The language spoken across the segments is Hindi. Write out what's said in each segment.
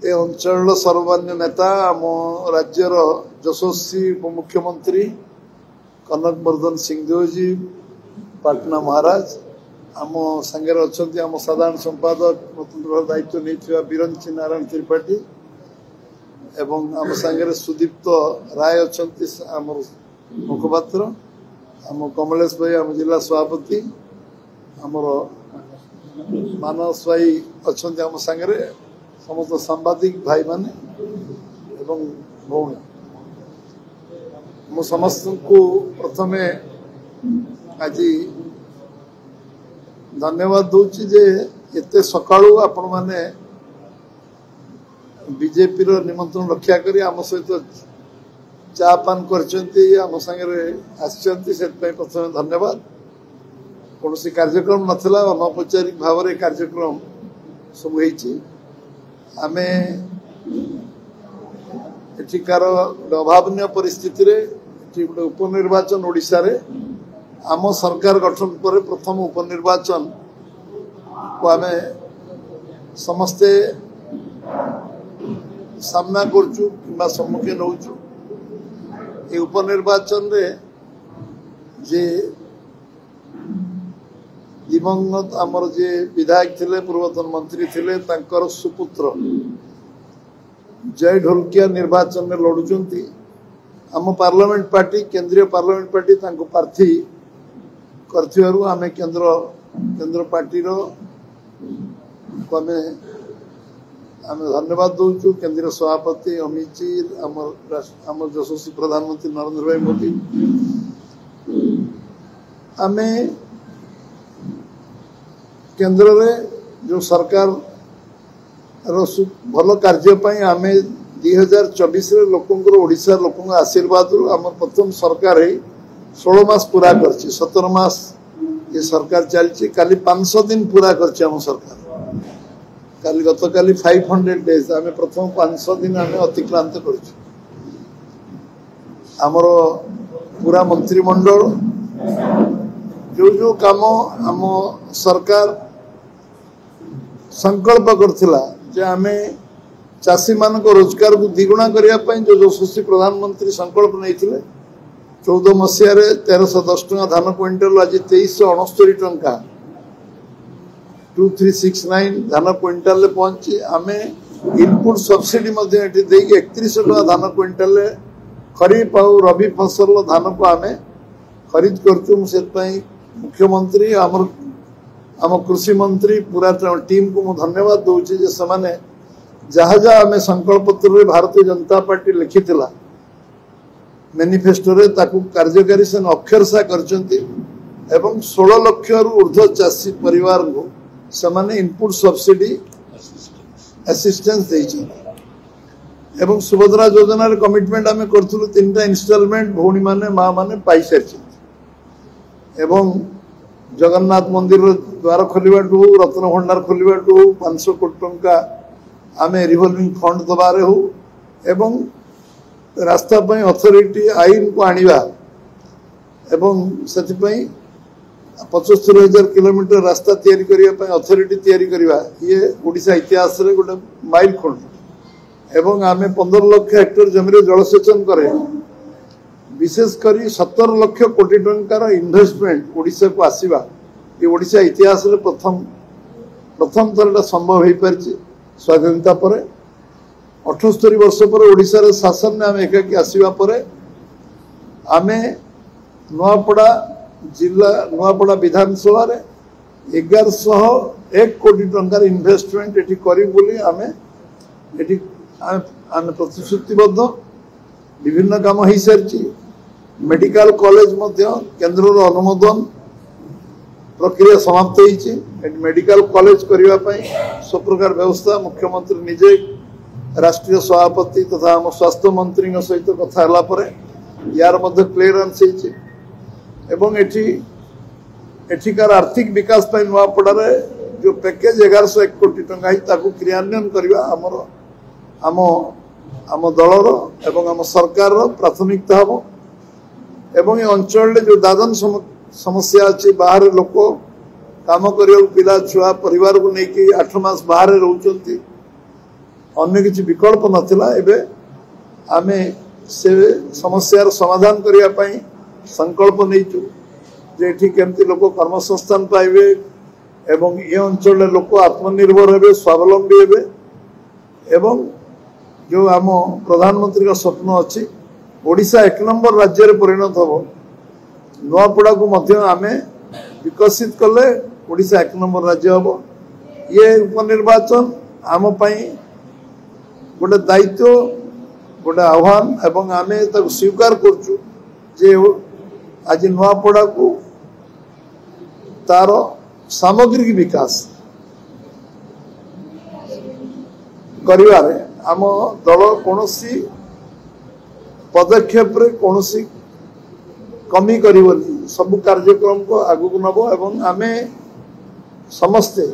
ए अंचल सर्वमान्य नेता आम राज्यर यशस्वी उपमुख्यमंत्री कनक वर्धन सिंहदेव जी पाटना महाराज आम सांगे अच्छा आम साधारण संपादक स्वतंत्र दायित्व नहीं बिरंची नारायण त्रिपाठी एवं आम सांगे सुदीप्त राय अच्छा आम मुखपात्र आम कमलेश भाई आम जिला सभापति आमर मानस भाई अच्छा आम सांगे समस्त सांबादिक भाई माने एवं भौणी मु समस्त को प्रथमे आज धन्यवाद दूची जे एते सकाळू आपण माने बीजेपी रो निमंत्रण रक्षा करी आम सहित चा पान करचंती आम संगे आछंती से प्रथमे धन्यवाद कौन कार्यक्रम नथिला अनौपचारिक भाव में कार्यक्रम सब होईची आमे एठिकार अभावनीय परिस्थिति रे गोटे उपनिर्वाचन ओडिशा रे आम सरकार गठन पर प्रथम उपनिर्वाचन को आमे समस्ते सामना करचु कि सम्मुखीन होचु ए उपनिर्वाचन रे जे दिवंगत आमर जे विधायक थिले पूर्वतन मंत्री थिले तांकर सुपुत्र जय ढोलकिया निर्वाचन में लड़ुचंती आम पार्लियामेंट पार्टी केंद्रीय पार्लियामेंट पार्टी तांको प्रार्थी करथिबारु आमे केंद्र पार्टी रो आमे धन्यवाद दउचु केंद्रीय सभापति अमित जी आम यशस्वी प्रधानमंत्री नरेंद्र भाई मोदी आमे केंद्र रे जो सरकार भल कार्य आमे 2024 रे लोकंकर ओडिशा लोकंक आशीर्वाद आम प्रथम सरकार है 16 मास पूरा करछि 17 मास ये सरकार चलछि काली 500 दिन पूरा करछि हम सरकार काली गतकाली 500 डेज आमे प्रथम 500 दिन आमे अतिक्रांत करछि हमरो पूरा मंत्रिमंडल जो काम आम सरकार संकल्प करथिला जे आमे चाषी मान को रोजगार को द्विगुणा करने जो यशस्वी प्रधानमंत्री संकल्प नहीं 14 मसीह 1310 टका धान क्विंटाल आज 2369 टका 2369 धान क्विंटाल पहुंची आमे इनपुट सब्सिडी 31 टका धान क्विंटाल खरीफ और रबी फसल धान को आमे खरीद करचु से मुख्यमंत्री आम कृषि मंत्री पूरा टीम को मु धन्यवाद दूची जे समाने जहाँ जहाँ आम संकल्प पत्र भारतीय जनता पार्टी लिखिथिला मैनिफेस्टो रे ताकू कार्यकारी से अक्षरशा करचंती एवं 16 लाख रु ऊर्ध्व चाषी परिवार को समाने इनपुट सब्सिडी असिस्टेंस देइछन एवं सुभद्रा योजना रे कमिटमेंट आम करथुलु 3टा इंस्टॉलमेंट भौणी माने मां माने पाई सारछन एवं जगन्नाथ मंदिर द्वार खोलिबा रत्न भंडार खोलिबा 500 कोटी टंका आमे रिवॉल्विंग फंड दबारे हो एवं रास्ता पई अथॉरिटी आईन को आनिबा एवं सेति पई 75,000 किलोमीटर रास्ता तैयारी करिया पई अथॉरिटी तैयारी करिबा ये ओडिशा इतिहास रे गोटे माइल खंड एवं आमे 15 लाख हेक्टर जमीन रे जलसेचन करे विशेष करी 17 लाख कोटी टंकार इन्वेस्टमेंट ओडिशा को आसीबा ये ओडिशा इतिहास रे प्रथम तरह संभव हो पारछि स्वाधीनता पर 78 वर्ष पर ओडिशा रे शासन ने आम एकाकी आसीबा पर आमे नुआपड़ा जिला नुआपड़ा विधानसभा रे 1101 कोटी टंकार इन्वेस्टमेंट एठी करी बोली आमे एठी आमे प्रतिश्रुतिबद्ध विभिन्न काम हो सारी मेडिकल कॉलेज केंद्र अनुमोदन प्रक्रिया समाप्त होती मेडिकल कॉलेज करने सब प्रकार व्यवस्था मुख्यमंत्री निजे राष्ट्रीय सभापति तथा आम स्वास्थ्य मंत्री सहित कथा यार क्लीयरेंस एवं एठिकार आर्थिक विकास नुआपड़ा जो पैकेज 1101 कोटी टंका क्रियान्वयन करवा आम आम दलर एवं आम सरकार प्राथमिकता हम एवं ये अंचल जो दादन समस्या अच्छी बाहर लोक काम कर पिला छुआ परिवार को लेकिन 8 मास बाहर रोचंती अन्य किसी विकल्प नथिला एबे आमे से समस्यार समाधान करिया पई संकल्प नैचु जे एठी केमती लोक कर्मसंस्थान पाइबे एवं ये अंचल लोक आत्मनिर्भर हेबे स्वावलंबी हेबे एवं जो आम प्रधानमंत्री का स्वप्न अच्छी ओडिशा 1 नंबर राज्य रे परिणत हम नुआपड़ा को मध्य आमे विकसित कले ओडिशा 1 नंबर राज्य हम ये उपनिर्वाचन आम पई गोटे दायित्व गोटे आह्वान एवं आमे ताको स्वीकार करचु जे आज नुआपड़ा को तार सामग्रिक विकास करिवारे आम दल कौन पदक्षेप कौन कमी करबनी सब कार्यक्रम को आगु को नब एवं आमे समस्ते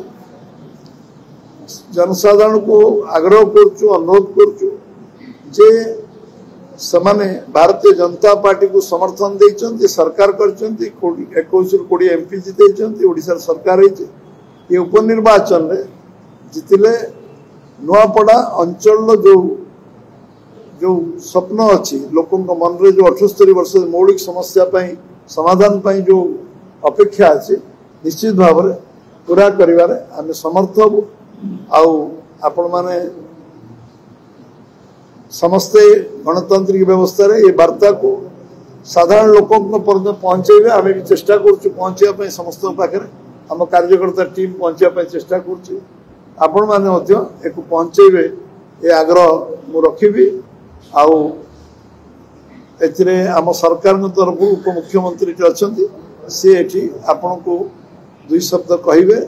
जनसाधारण को आग्रह करचु अनुरोध करचु जे समाने भारतीय जनता पार्टी को समर्थन देइचंती सरकार करचंती 21 एमपी जितेइचंती ओडिशा सरकार होइचे ये उपनिर्वाचन रे जितिले नुआपड़ा अंचल जो जो स्वप्न अच्छी लोकों मन रे जो 78 वर्ष मौलिक समस्या पाई समाधान पाई जो अपेक्षा अच्छी निश्चित भाव में पूरा करिवारे आमे समर्थ हबु आउ आपण माने समस्ते गणतांत्रिक व्यवस्था रे ये वार्ता को साधारण लोकों पर्यंत पहुंचेबे आमे भी चेष्टा करछु पहुंचिया पई समस्त पाखरे हम कार्यकर्ता टीम पहुंचिया पई चेष्टा करछु आपण माने मध्य एक पहुंचेबे ये आग्रह मु रखिबी आउ एथिरे आम सरकार तरफ उप मुख्यमंत्री अच्छी सी एठी आपण को 2 शब्द कहिबे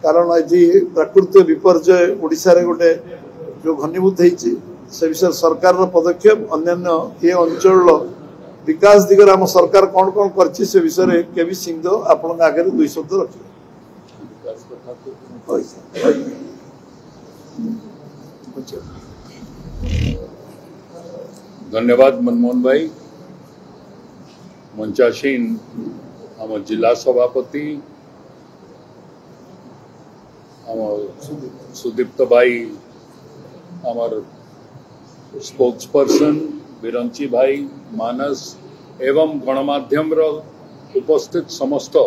कारण आज प्राकृतिक विपर्यय ओडिशा रे गोटे जो घनीभूत होती से विषय सरकार पदक्षेप अन्य ये अंचल विकास दिगरे आम सरकार कौन कौन करछि से विषय केबी सिंह आपण आगे 2 शब्द रखिबे धन्यवाद मनमोहन भाई मंचासीन आम जिला सभापति आम सुदीप्त भाई आमर स्पोक्स पर्सन बिरंची भाई मानस एवं गणमाध्यम उपस्थित समस्त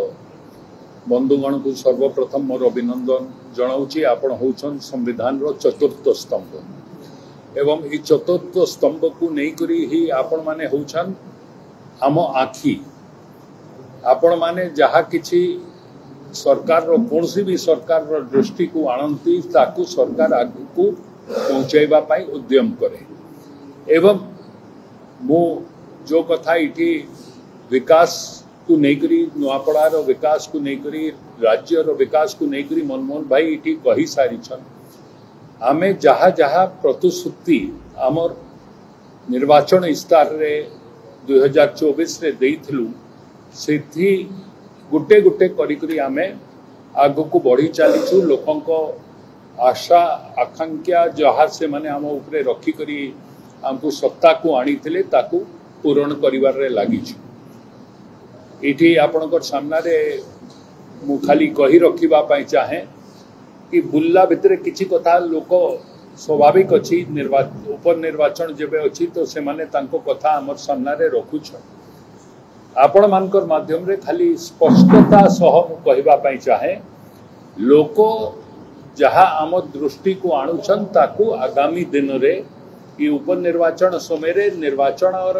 बंधुगण को सर्वप्रथम मोर अभिनंदन जनाऊँगी आपण होचन संविधान रो चतुर्थ स्तंभ एवं ई चतुर्थ स्तंभ को नहीं करी ही आपण माने होचन आम आखि आपण माने जहा किछि सरकार रो कोनसी भी सरकार रो दृष्टि को आनंती ताकू सरकार आगु को पहुंचाइबा पाई उद्यम करे एवं मो जो कथा इठी विकास को नहीं करी नुआपड़ा रो विकास को नहीं करी राज्य रो विकास को नहीं करी मनमोहन भाई इठी कही सारी छन आमे जहा जहा प्रतिश्रुति आमर निर्वाचन इस्तार रे 2024 रे देइथिलु सेथि गुटे गुटे करी करी आमे आगु को बढ़ी चलीछु लोकों को आशा आकांक्षा जहा से माने आम उपरे रखी करी हमको सत्ता को आनी थिले ताकू पूरण करिवार रे लागिछु इठी आपनकर सामना रे मु खाली कही रखिबा पाई चाहे कि बुल्ला भितरे किछि कथा लोक स्वाभाविक अछि उपनिर्वाचन जेबे अछि तो से माने तांको कथा हमर सामना रे रखुछ आपण मानकर माध्यम रे खाली स्पष्टता सह मु कहिबा पाई चाहे लोक जहा आम दृष्टि को आणुछन ताकू आगामी दिन रे कि उपनिर्वाचन समय निर्वाचन और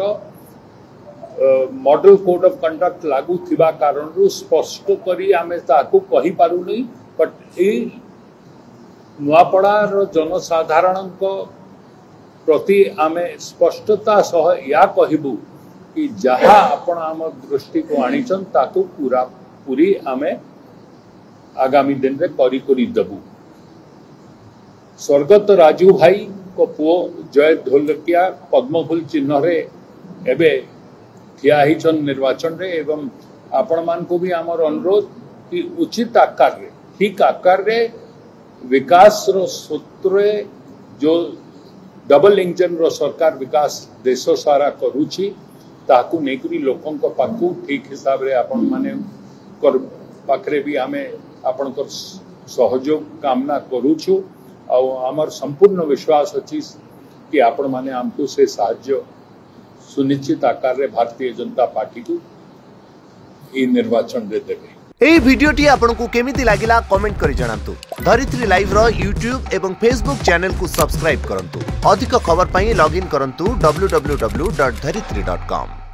मॉडल कोड ऑफ कंडक्ट लागू थिबा कारण रु स्पष्ट करी आमे ताकू कहि पारु नै बट ए नुआपड़ा रो जनसाधारण को प्रति आमे स्पष्टता सह या कहिबु कि जहा आपण आम दृष्टि को आनिछन ताकू पूरा पूरी आमे आगामी दिन रे करी दबु स्वर्गत राजू भाई को पुओ जय ढोलकिया पद्मफूल चिन्ह रे एबे ठिया हिचन निर्वाचन रे एवं आपण मान को भी आमर अनुरोध कि उचित आकार रे ठीक आकार रे विकास रो सूत्र जो डबल इंजन रो सरकार विकास देश सारा करूची ताकू नेकरी लोकों को पाकू ठीक हिसाब रे आपण माने कर पाखरे भी आमे आपण को सहयोग कामना करूछु आमर संपूर्ण विश्वास अच्छी कि आपण माने आमको से साहाय्य सुनिश्चित आकार रे भारतीय जनता पार्टी को ई निर्वाचन रे देबे। एही भिडियोटी आपनकु केमिति लागिला कमेंट करि जणांतु। धरित्री लाइव रो यूट्यूब एवं फेसबुक चैनल को सब्सक्राइब करंतु। अधिक खबर पई लॉगिन करंतु www.dharitri.com।